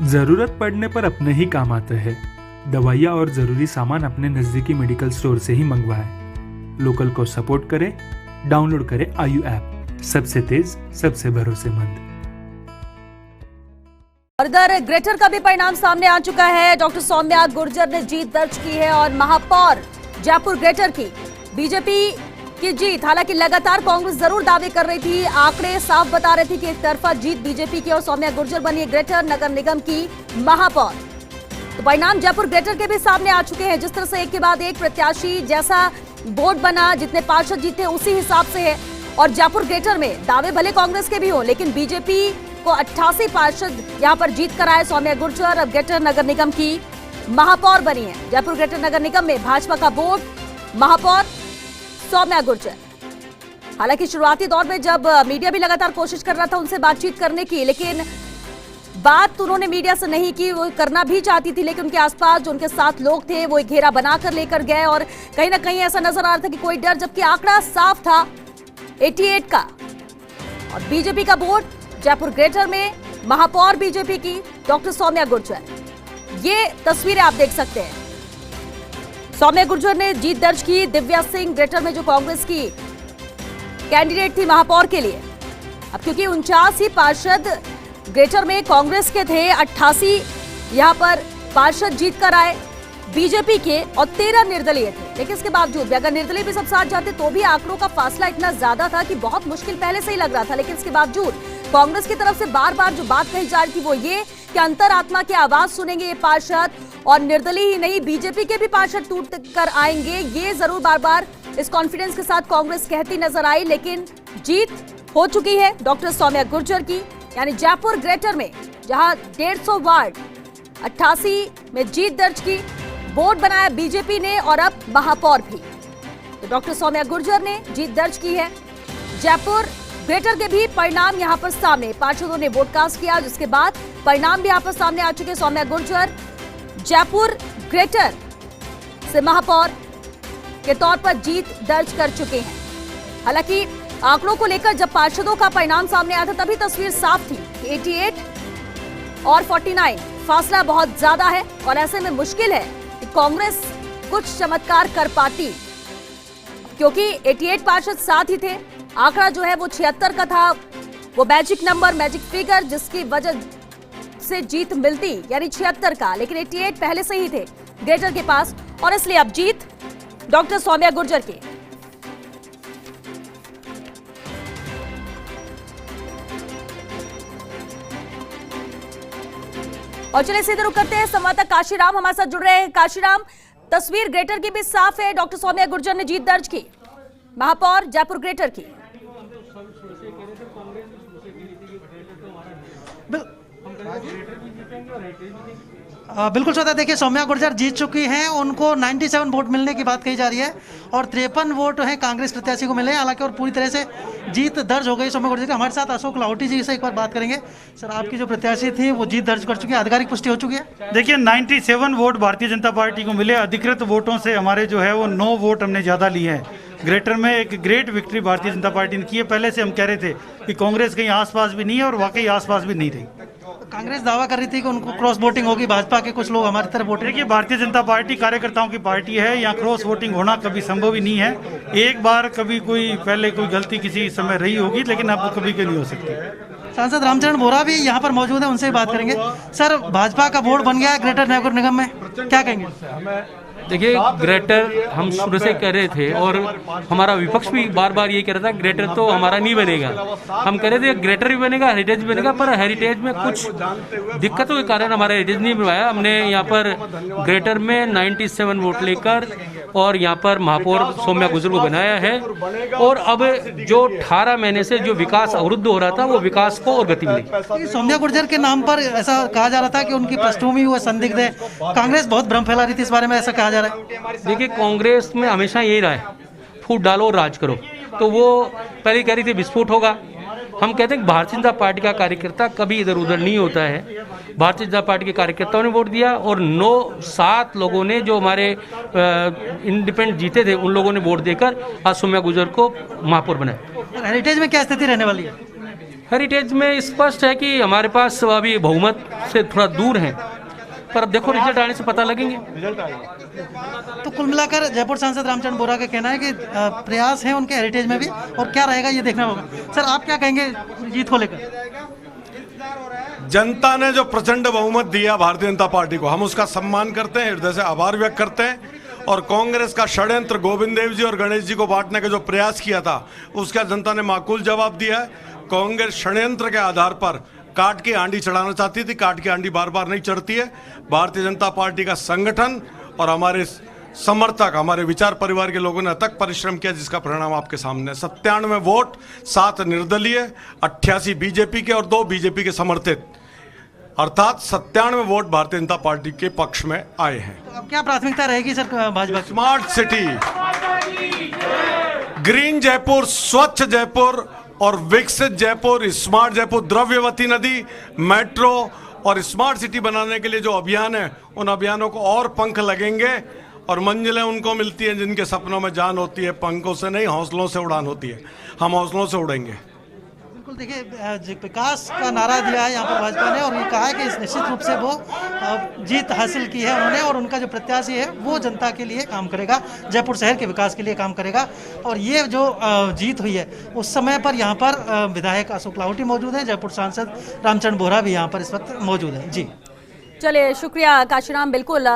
जरूरत पड़ने पर अपने ही काम आते हैं। दवाइयाँ और जरूरी सामान अपने नजदीकी मेडिकल स्टोर से ही मंगवाएं। लोकल को सपोर्ट करें। डाउनलोड करें आयु ऐप, सबसे तेज सबसे भरोसेमंद। और इधर ग्रेटर का भी परिणाम सामने आ चुका है। डॉक्टर सौम्या गुर्जर ने जीत दर्ज की है और महापौर जयपुर ग्रेटर की बीजेपी की जीत। हालांकि लगातार कांग्रेस जरूर दावे कर रही थी, आंकड़े साफ बता रहे थे कि एक तरफा जीत बीजेपी की और सौम्या गुर्जर बनी ग्रेटर नगर निगम की महापौर। तो परिणाम जयपुर ग्रेटर के भी सामने आ चुके हैं। जिस तरह से एक के बाद एक प्रत्याशी जैसा बोर्ड बना, जितने पार्षद जीते उसी हिसाब से है। और जयपुर ग्रेटर में दावे भले कांग्रेस के भी हो, लेकिन बीजेपी को 88 पार्षद यहां पर जीत कर आए। सौम्या गुर्जर अब ग्रेटर नगर निगम की महापौर बनी है। जयपुर ग्रेटर नगर निगम में भाजपा का बोर्ड, महापौर सौम्या गुर्जर। हालांकि शुरुआती दौर में जब मीडिया भी लगातार कोशिश कर रहा था उनसे बातचीत करने की, लेकिन बात उन्होंने मीडिया से नहीं की। वो करना भी चाहती थी, लेकिन उनके आसपास जो उनके साथ लोग थे वो एक घेरा बनाकर लेकर गए और कहीं ना कहीं ऐसा नजर आ रहा था कि कोई डर, जबकि आंकड़ा साफ था 88 का। और बीजेपी का बोर्ड जयपुर ग्रेटर में महापौर बीजेपी की डॉक्टर सौम्या गुर्जर। ये तस्वीरें आप देख सकते हैं। सौम्या गुर्जर ने जीत दर्ज की। दिव्या सिंह ग्रेटर में जो कांग्रेस की कैंडिडेट थी महापौर के लिए, अब क्योंकि 49 ही पार्षद ग्रेटर में कांग्रेस के थे, 88 यहां पर पार्षद जीत कर आए बीजेपी के और 13 निर्दलीय थे। लेकिन इसके बावजूद भी अगर निर्दलीय भी सब साथ जाते तो भी आंकड़ों का फासला इतना ज्यादा था कि बहुत मुश्किल पहले से ही लग रहा था। लेकिन इसके बावजूद कांग्रेस की तरफ से बार बार जो बात कही जा रही थी वो ये कि अंतरात्मा की आवाज सुनेंगे ये पार्षद, और निर्दलीय ही नहीं बीजेपी के भी पार्षद टूट कर आएंगे। ये जरूर बार बार इस कॉन्फिडेंस के साथ कांग्रेस कहती नजर आई। लेकिन जीत हो चुकी है डॉक्टर सौम्या गुर्जर की, यानी जयपुर ग्रेटर में जहां 150 वार्ड 88 में जीत दर्ज की, बोर्ड बनाया बीजेपी ने और अब महापौर भी। तो डॉक्टर सौम्या गुर्जर ने जीत दर्ज की है। जयपुर ग्रेटर के भी परिणाम यहां पर सामने, पार्षदों ने वोट कास्ट किया, जिसके बाद परिणाम भी यहां पर सामने आ चुके। सौम्या गुर्जर जयपुर ग्रेटर से महापौर के तौर पर जीत दर्ज कर चुके हैं। हालांकि आंकड़ों को लेकर जब पार्षदों का परिणाम सामने आया था तभी तस्वीर साफ थी। 88 और 49 फासला बहुत ज्यादा है और ऐसे में मुश्किल है कि कांग्रेस कुछ चमत्कार कर पाती, क्योंकि 88 पार्षद साथ ही थे। आंकड़ा जो है वो 76 का था, वो मैजिक नंबर, मैजिक फिगर जिसकी वजह से जीत मिलती, यानी 76 का। लेकिन 88 पहले से ही थे ग्रेटर के पास और इसलिए अब जीत डॉक्टर सौम्या गुर्जर की। और चलिए सीधे रुक करते हैं, संवाददाता काशीराम हमारे साथ जुड़ रहे हैं। काशीराम, तस्वीर ग्रेटर की भी साफ है, डॉक्टर सौम्या गुर्जर ने जीत दर्ज की, महापौर जयपुर ग्रेटर की। बिल्कुल श्रोता, देखिए सौम्या गुर्जर जीत चुकी हैं। उनको 97 वोट मिलने की बात कही जा रही है और 53 वोट हैं कांग्रेस प्रत्याशी को मिले, हालांकि और पूरी तरह से जीत दर्ज हो गई सौम्या गुर्जर की। हमारे साथ अशोक लाहौटी जी से एक बार बात करेंगे। सर, आपकी जो प्रत्याशी थी वो जीत दर्ज कर चुकी है, आधिकारिक पुष्टि हो चुकी है? देखिए 97 वोट भारतीय जनता पार्टी को मिले। अधिकृत वोटों से हमारे जो है वो 9 वोट हमने ज़्यादा लिए हैं। ग्रेटर में एक great victory Bharatiya Janata party ने की है। पहले से हम कह रहे थे कि कांग्रेस कहीं आसपास भी नहीं है और वाकई आसपास भी नहीं रही। कांग्रेस दावा कर रही थी कि उनको क्रॉस वोटिंग होगी, भाजपा के कुछ लोग हमारी तरफ वोट। देखिए भारतीय जनता पार्टी कार्यकर्ताओं की पार्टी है, यहाँ क्रॉस वोटिंग होना कभी संभव ही नहीं है। एक बार कभी कोई पहले कोई गलती किसी समय रही होगी, लेकिन अब कभी के नहीं हो सकती। सांसद रामचरण बोरा भी यहाँ पर मौजूद है, उनसे बात करेंगे। सर, भाजपा का बोर्ड बन गया है ग्रेटर नगर निगम में, क्या कहेंगे? देखिए ग्रेटर हम शुरू से कह रहे थे और हमारा विपक्ष भी बार बार ये कह रहा था ग्रेटर तो हमारा नहीं बनेगा। हम कह रहे थे ग्रेटर भी बनेगा, हेरिटेज भी बनेगा, पर हेरिटेज में कुछ दिक्कतों के कारण हमारा हेरिटेज नहीं बनवाया। हमने यहाँ पर ग्रेटर में 97 वोट लेकर और यहाँ पर महापौर सौम्या गुर्जर को बनाया है। और अब जो 18 महीने से जो विकास अवरुद्ध हो रहा था वो विकास को और गति मिली। सौम्या गुर्जर के नाम पर ऐसा कहा जा रहा था कि उनकी पृष्ठभूमि वो संदिग्ध है, कांग्रेस बहुत भ्रम फैला रही थी इस बारे में, ऐसा कहा जा रहा है? देखिए कांग्रेस में हमेशा यही रहा है, फूट डालो और राज करो। तो वो पहले कह रही थी विस्फोट होगा। हम कहते हैं कि भारतीय जनता पार्टी का कार्यकर्ता कभी इधर उधर नहीं होता है। भारतीय जनता पार्टी के कार्यकर्ताओं ने वोट दिया और 7 लोगों ने जो हमारे इंडिपेंडेंट जीते थे उन लोगों ने वोट देकर आज सौम्या गुर्जर को महापौर बनाया। हेरिटेज में क्या स्थिति रहने वाली है? हेरिटेज में स्पष्ट है कि हमारे पास अभी बहुमत से थोड़ा दूर है, पर अब देखो रिजल्ट आने से पता लगेंगे। तो कुल मिलाकर जयपुर सांसद रामचंद्र बोरा का कहना है कि प्रयास है उनके हेरिटेज में भी, और क्या रहेगा ये देखना होगा। सर, आप क्या कहेंगे जीत को लेकर? जनता ने जो प्रचंड बहुमत दिया भारतीय जनता पार्टी को, हम उसका सम्मान करते हैं, हृदय से आभार व्यक्त करते हैं। और कांग्रेस का षड्यंत्र गोविंद देव जी और गणेश जी को बांटने का जो प्रयास किया था, उसका जनता ने माकूल जवाब दिया है। कांग्रेस षड्यंत्र के आधार पर काट की आंडी चढ़ाना चाहती थी, काट की आंडी बार बार नहीं चढ़ती है। भारतीय जनता पार्टी का संगठन और हमारे समर्थक, हमारे विचार परिवार के लोगों ने अथक परिश्रम किया, जिसका परिणाम आपके सामने। 97 वोट, 7 निर्दलीय, 88 बीजेपी के और 2 बीजेपी के समर्थित, अर्थात 97 वोट भारतीय जनता पार्टी के पक्ष में आए हैं। तो अब क्या प्राथमिकता रहेगी सर भाजपा की? स्मार्ट सिटी, ग्रीन जयपुर, स्वच्छ जयपुर और विकसित जयपुर, स्मार्ट जयपुर, द्रव्यवती नदी, मेट्रो और स्मार्ट सिटी बनाने के लिए जो अभियान है, उन अभियानों को और पंख लगेंगे और मंजिलें उनको मिलती हैं जिनके सपनों में जान होती है। पंखों से नहीं, हौसलों से उड़ान होती है। हम हौसलों से उड़ेंगे। बिल्कुल, देखिए विकास का नारा दिया है यहाँ पर भाजपा ने, और ये कहा है कि इस निश्चित रूप से वो जीत हासिल की है उन्होंने, और उनका जो प्रत्याशी है वो जनता के लिए काम करेगा, जयपुर शहर के विकास के लिए काम करेगा। और ये जो जीत हुई है, उस समय पर यहाँ पर विधायक अशोक लाहोटी मौजूद हैं, जयपुर सांसद रामचंद्र बोरा भी यहाँ पर इस वक्त मौजूद है। जी चलिए, शुक्रिया काशीराम। बिल्कुल